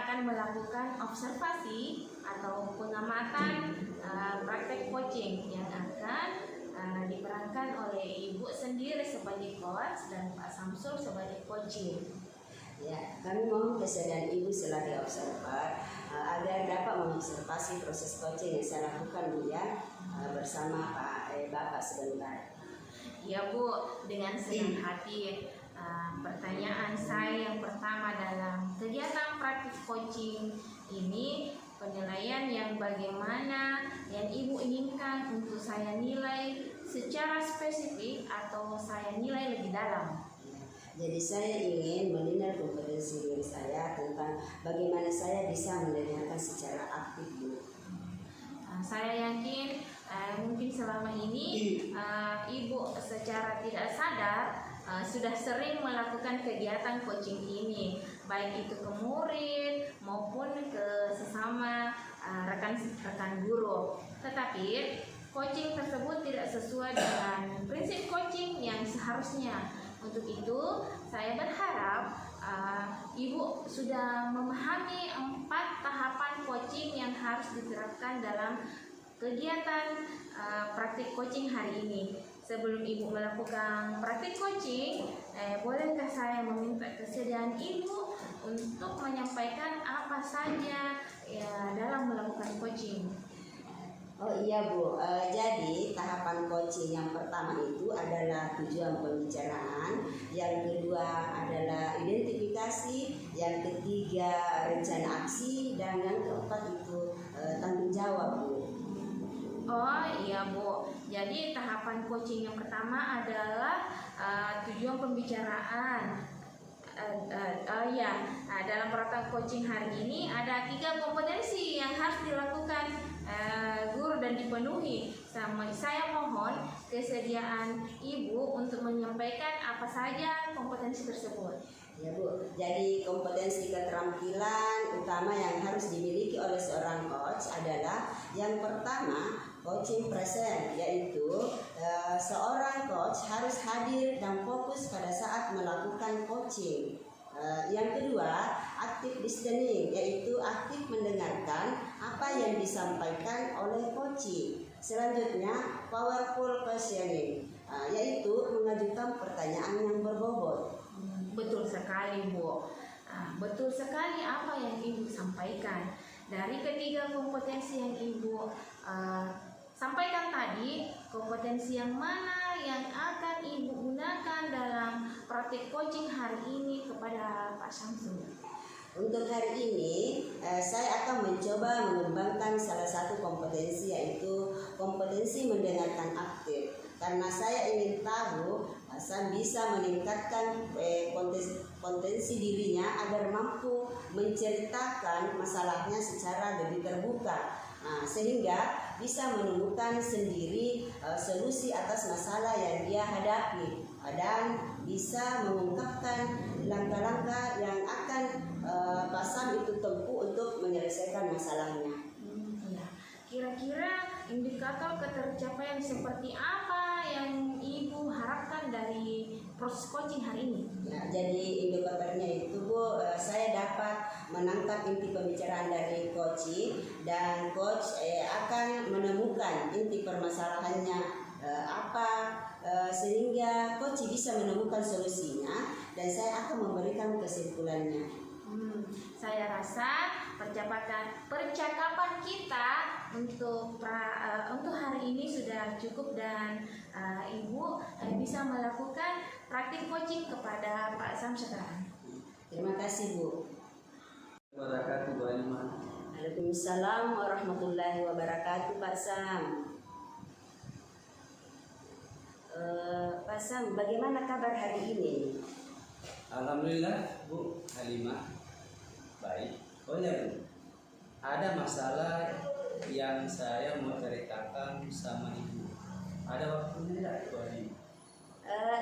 akan melakukan observasi atau pengamatan praktek coaching yang akan diperankan oleh Ibu sendiri sebagai coach dan Pak Samsul sebagai coaching. Ya, kami mohon kesediaan Ibu selaku observer agar dapat mengobservasi proses coaching yang saya lakukan Bu ya, bersama Bapak sebentar. Ya Bu, dengan senang hati. Pertanyaan saya yang pertama dalam kegiatan praktik coaching ini, penilaian yang bagaimana yang Ibu inginkan untuk saya nilai secara spesifik atau saya nilai lebih dalam? Jadi saya ingin menilai kompetensi diri saya tentang bagaimana saya bisa mendengarkan secara aktif Bu. Saya yakin mungkin selama ini Ibu secara tidak sadar sudah sering melakukan kegiatan coaching ini, baik itu ke murid maupun ke sesama rekan guru. Tetapi coaching tersebut tidak sesuai dengan prinsip coaching yang seharusnya. Untuk itu saya berharap Ibu sudah memahami 4 tahapan coaching yang harus diterapkan dalam kegiatan praktik coaching hari ini. Sebelum Ibu melakukan praktik coaching, bolehkah saya meminta kesediaan Ibu untuk menyampaikan apa saja dalam melakukan coaching? Oh iya Bu, jadi tahapan coaching yang pertama itu adalah tujuan pembicaraan, yang kedua adalah identifikasi, yang ketiga rencana aksi, dan yang keempat itu tanggung jawab Bu. Oh iya Bu, jadi tahapan coaching yang pertama adalah tujuan pembicaraan. Dalam program coaching hari ini ada 3 kompetensi yang harus dilakukan guru dan dipenuhi. Saya mohon kesediaan Ibu untuk menyampaikan apa saja kompetensi tersebut. Ya Bu, jadi kompetensi keterampilan utama yang harus dimiliki oleh seorang coach adalah yang pertama coaching present, yaitu seorang coach harus hadir dan fokus pada saat melakukan coaching. Yang kedua, active listening, yaitu aktif mendengarkan apa yang disampaikan oleh coaching. Selanjutnya, powerful questioning, yaitu mengajukan pertanyaan yang berbobot. Betul sekali Bu. Betul sekali apa yang Ibu sampaikan. Dari ketiga kompetensi yang Ibu sampaikan tadi, kompetensi yang mana yang akan Ibu gunakan dalam praktik coaching hari ini kepada Pak Samsul? Untuk hari ini, saya akan mencoba mengembangkan salah satu kompetensi, yaitu kompetensi mendengarkan aktif. Karena saya ingin tahu saya bisa meningkatkan potensi dirinya agar mampu menceritakan masalahnya secara lebih terbuka, sehingga bisa menemukan sendiri solusi atas masalah yang dia hadapi dan bisa mengungkapkan langkah-langkah yang akan Pak Sam itu tempuh untuk menyelesaikan masalahnya. Kira-kira indikator ketercapaian seperti apa yang Ibu harapkan dari proses coaching hari ini? Ya, jadi indikatornya itu Bu, saya dapat menangkap inti pembicaraan dari coaching, dan coach akan menemukan inti permasalahannya sehingga coach bisa menemukan solusinya, dan saya akan memberikan kesimpulannya. Saya rasa percakapan kita untuk hari ini sudah cukup, dan Ibu bisa melakukan praktik coaching kepada Pak Sam sekarang. Terima kasih Bu. Wabarakatuh. Waalaikumsalam warahmatullahi wabarakatuh Pak Sam. Pak Sam, bagaimana kabar hari ini? Alhamdulillah Bu Halimah, baik. Oh ya Bu, ada masalah yang saya mau ceritakan sama Ibu. Ada waktunya tidak Bu Halimah?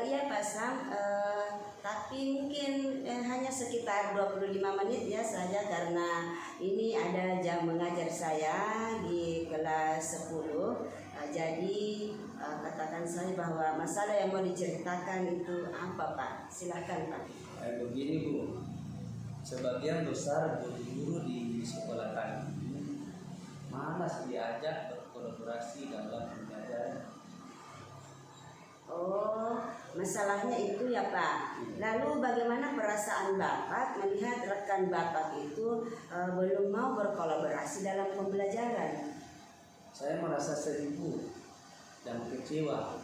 Iya Pak Sam, tapi mungkin hanya sekitar 25 menit ya saja, karena ini ada jam mengajar saya di kelas 10. Jadi katakan saya bahwa masalah yang mau diceritakan itu apa Pak? Silahkan Pak. Begini Bu, sebagian besar guru-guru di sekolah kami malas diajak berkolaborasi dalam pembelajaran. Oh, masalahnya itu ya Pak. Lalu bagaimana perasaan Bapak melihat rekan Bapak itu belum mau berkolaborasi dalam pembelajaran? Saya merasa sedih dan kecewa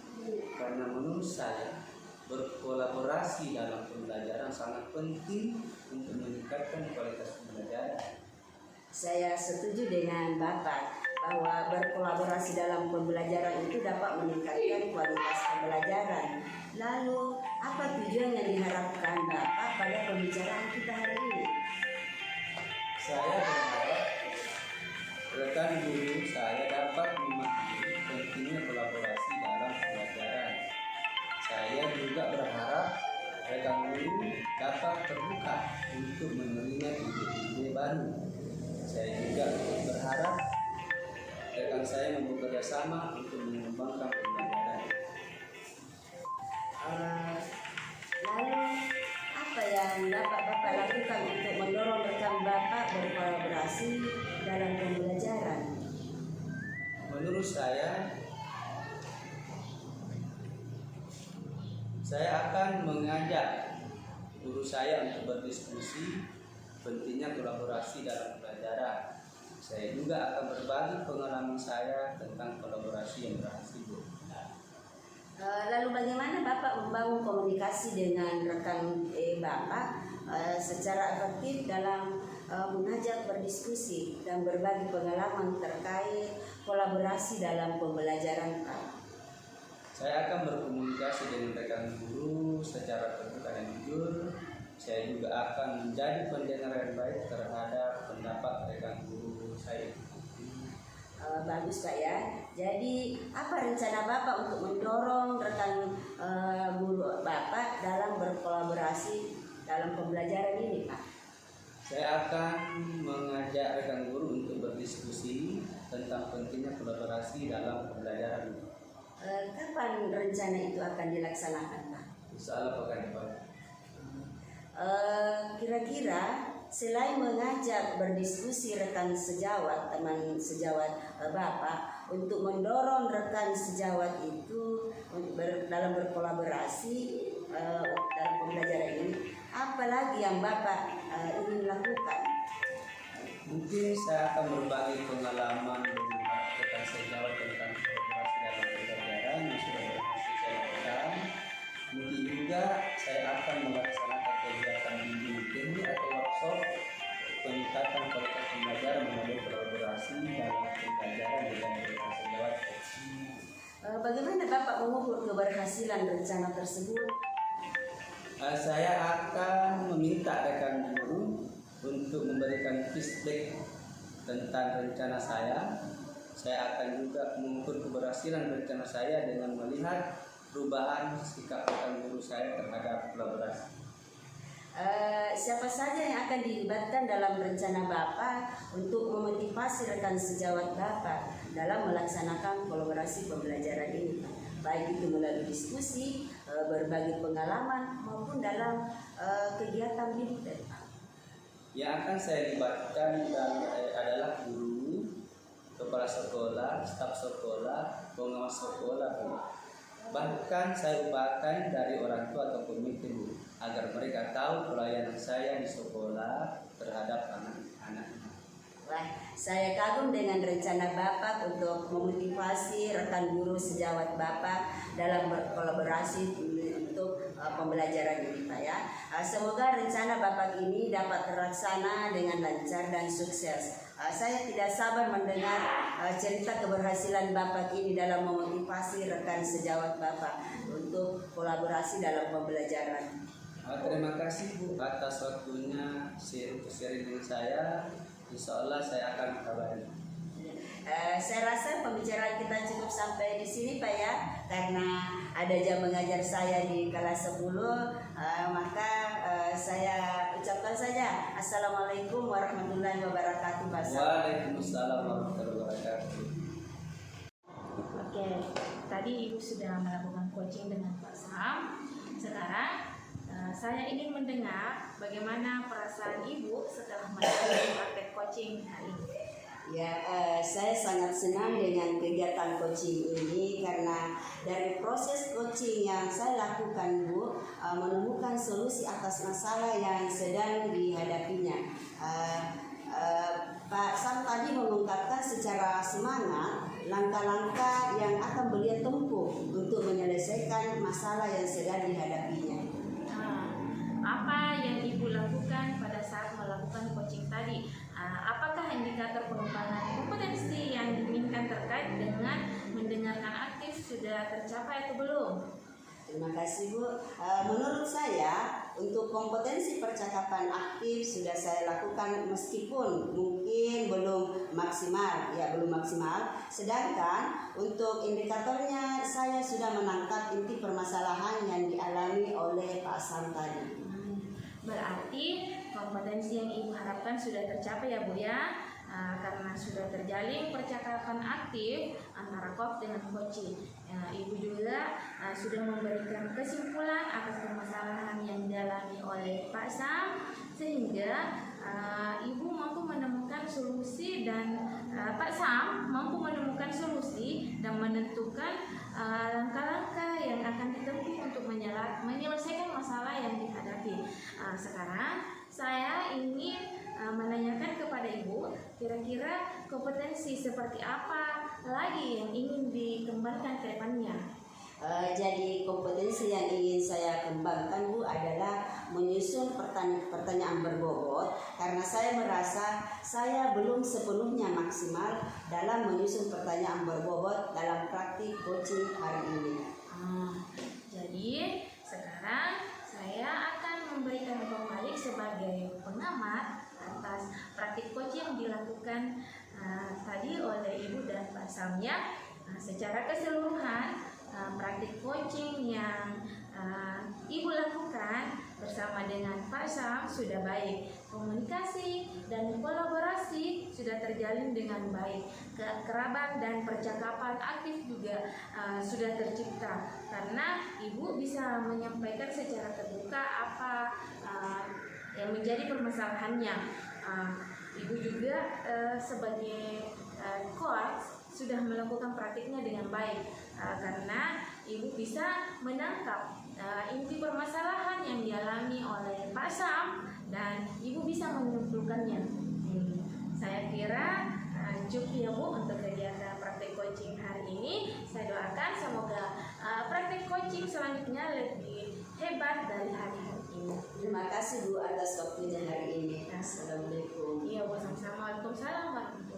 karena menurut saya berkolaborasi dalam pembelajaran sangat penting untuk meningkatkan kualitas pembelajaran. Saya setuju dengan Bapak bahwa berkolaborasi dalam pembelajaran itu dapat meningkatkan kualitas pembelajaran. Lalu, apa tujuan yang diharapkan Bapak pada pembicaraan kita hari ini? Saya berharap rekan guru saya dapat memahami pentingnya kolaborasi dalam pembelajaran. Saya juga berharap rekan guru dapat terbuka untuk menerima ide-ide baru. Saya juga berharap rekan saya mau bekerja sama untuk mengembangkan pembelajaran. Lalu, apa yang dapat Bapak lakukan untuk mendorong rekan Bapak berkolaborasi dalam pembelajaran? Menurut saya akan mengajak guru saya untuk berdiskusi pentingnya kolaborasi dalam pembelajaran. Saya juga akan berbagi pengalaman saya tentang kolaborasi yang berhasil. Lalu bagaimana Bapak membangun komunikasi dengan rekan Bapak secara efektif dalam mengajak berdiskusi dan berbagi pengalaman terkait kolaborasi dalam pembelajaran Pak? Saya akan berkomunikasi dengan rekan guru secara terbuka dan jujur. Saya juga akan menjadi pendengar yang baik terhadap pendapat rekan guru saya. Bagus Pak ya. Jadi apa rencana Bapak untuk mendorong rekan guru Bapak dalam berkolaborasi dalam pembelajaran ini Pak? Saya akan mengajak rekan guru untuk berdiskusi tentang pentingnya kolaborasi dalam pembelajaran. Kapan rencana itu akan dilaksanakan Pak? Insya Allah pekan depan. Kira-kira selain mengajak berdiskusi rekan sejawat, teman sejawat Bapak untuk mendorong rekan sejawat itu dalam berkolaborasi dalam pembelajaran ini, apa lagi yang Bapak ingin lakukan? Mungkin saya akan berbagi pengalaman dengan rekan sejawat tentang kolaborasi dalam pembelajaran yang sudah berhasil saya lakukan. Mungkin juga saya akan melaksanakan kegiatan bimbing teknik atau workshop peningkatan kualitas pembelajaran melalui kolaborasi dalam pembelajaran dengan rekan sejawat. Bagaimana Bapak mengukur keberhasilan rencana tersebut? Saya akan meminta rekan guru untuk memberikan feedback tentang rencana saya. Saya akan juga mengukur keberhasilan rencana saya dengan melihat perubahan sikap rekan guru saya terhadap kolaborasi. Siapa saja yang akan dilibatkan dalam rencana Bapak untuk memotivasi rekan sejawat Bapak dalam melaksanakan kolaborasi pembelajaran ini, baik itu melalui diskusi, berbagi pengalaman maupun dalam kegiatan bimbing. Yang akan saya libatkan adalah guru, kepala sekolah, staf sekolah, pengawas sekolah, bahkan saya upayakan dari orang tua atau komite guru agar mereka tahu pelayanan saya di sekolah terhadap anak-anak. Wah, saya kagum dengan rencana Bapak untuk memotivasi rekan guru sejawat Bapak dalam berkolaborasi untuk pembelajaran ini Pak ya. Semoga rencana Bapak ini dapat terlaksana dengan lancar dan sukses. Saya tidak sabar mendengar cerita keberhasilan Bapak ini dalam memotivasi rekan sejawat Bapak untuk kolaborasi dalam pembelajaran. Terima kasih Bu atas waktunya sharing dengan saya. Insya Allah saya akan kabari. Saya rasa pembicaraan kita cukup sampai di sini Pak ya, karena ada jam mengajar saya di kelas 10, maka saya ucapkan saja Assalamualaikum warahmatullahi wabarakatuh Pak Sam. Waalaikumsalam warahmatullahi wabarakatuh. Oke, tadi Ibu sudah melakukan coaching dengan Pak Sam. Sekarang Saya ingin mendengar bagaimana perasaan Ibu setelah menjalani praktek coaching hari ini. Ya, saya sangat senang dengan kegiatan coaching ini karena dari proses coaching yang saya lakukan, Bu, menemukan solusi atas masalah yang sedang dihadapinya. Pak Sam tadi mengungkapkan secara semangat langkah-langkah yang akan beliau tempuh untuk menyelesaikan masalah yang sedang dihadapinya. Apa yang Ibu lakukan pada saat melakukan coaching tadi? Apakah indikator pengembangan kompetensi yang diinginkan terkait dengan mendengarkan aktif sudah tercapai atau belum? Terima kasih, Bu. Menurut saya untuk kompetensi percakapan aktif sudah saya lakukan meskipun mungkin belum maksimal. Sedangkan untuk indikatornya saya sudah menangkap inti permasalahan yang dialami oleh Pak Sam tadi. Berarti kompetensi yang Ibu harapkan sudah tercapai ya, Bu ya, karena sudah terjalin percakapan aktif antara coach dengan coaching. Ibu juga sudah memberikan kesimpulan atas permasalahan yang dialami oleh Pak Sam, sehingga Ibu mampu menemukan solusi dan Pak Sam mampu menemukan solusi dan menentukan langkah-langkah yang akan ditempuh untuk menyelesaikan masalah yang dihadapi. Sekarang saya ingin menanyakan kepada Ibu, kira-kira kompetensi seperti apa lagi yang ingin dikembangkan ke depannya? Jadi kompetensi yang ingin saya kembangkan, Bu, adalah menyusun pertanyaan berbobot karena saya merasa saya belum sepenuhnya maksimal dalam menyusun pertanyaan berbobot dalam praktik coaching hari ini. Jadi sekarang saya akan memberikan informasi sebagai pengamat atas praktik coaching yang dilakukan tadi oleh Ibu dan Pak Sam ya. Secara keseluruhan praktik coaching yang Ibu lakukan bersama dengan Pak Sam sudah baik. Komunikasi dan kolaborasi sudah terjalin dengan baik. Keakraban dan percakapan aktif juga sudah tercipta karena Ibu bisa menyampaikan secara terbuka apa yang menjadi permasalahannya. Ibu juga sebagai coach sudah melakukan praktiknya dengan baik karena Ibu bisa menangkap inti permasalahan yang dialami oleh Pak Sam dan Ibu bisa menyimpulkannya. Saya kira cukup ya, Bu, untuk kegiatan praktik coaching hari ini. Saya doakan semoga praktik coaching selanjutnya lebih hebat dari hari-hari ini. Terima kasih, Bu, atas waktunya hari ini. Assalamualaikum. Iya, Bu, sama-sama. Waalaikumsalam warahmatullahi wabarakatuh.